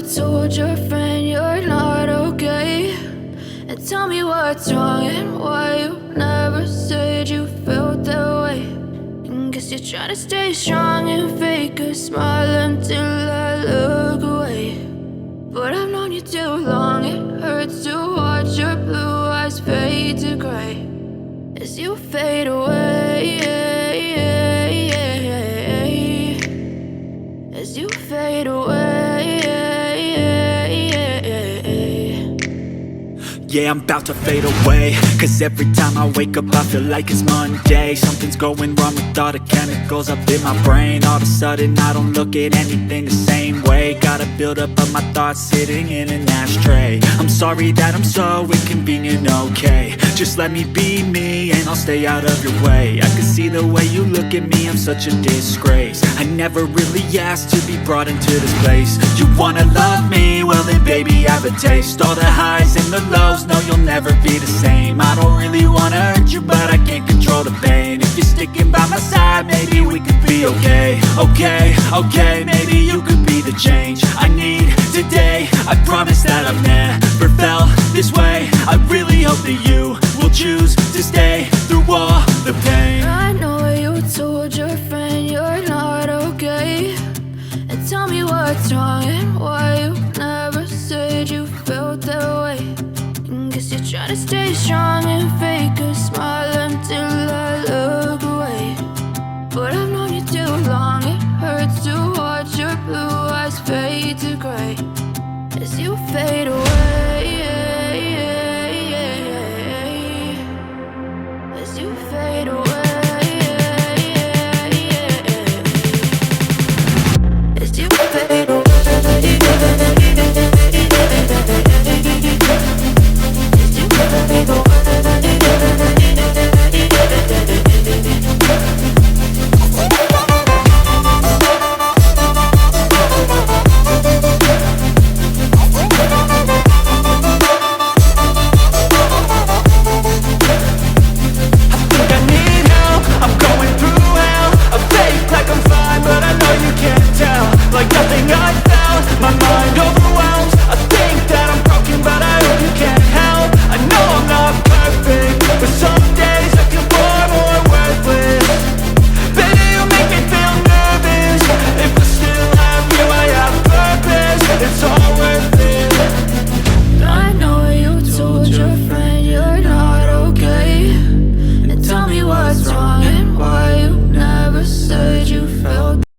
told your friend you're not okay? And tell me what's wrong and why you never said you felt that way. And guess you're trying to stay strong and fake a smile until I look away. But I've known you too long, it hurts to watch your blue eyes fade to gray as you fade away, as you fade away. Yeah, I'm about to fade away, cause every time I wake up I feel like it's Monday. Something's going wrong with all the chemicals up in my brain. All of a sudden I don't look at anything the same way. Got a buildup of my thoughts sitting in an ashtray. I'm sorry that I'm so inconvenient, okay? Just let me be me and I'll stay out of your way. I can see the way you look at me, I'm such a disgrace. I never really asked to be brought into this place. You wanna love me? Well then baby I have a taste. All the highs and the lows, no, you'll never be the same. I don't really wanna hurt you, but I can't control the pain. If you're sticking by my side, maybe we could be okay. Okay, maybe you could be the change I need today. I promise that I've never felt this way. I really hope that you will choose to stay through all the pain. I know you told your friend you're not okay. And tell me what's wrong and why you never said you felt that way. Guess you're trying to stay strong and fake a smile until I look away. But I've known you too long, it hurts to watch your blue eyes fade to gray as you fade away.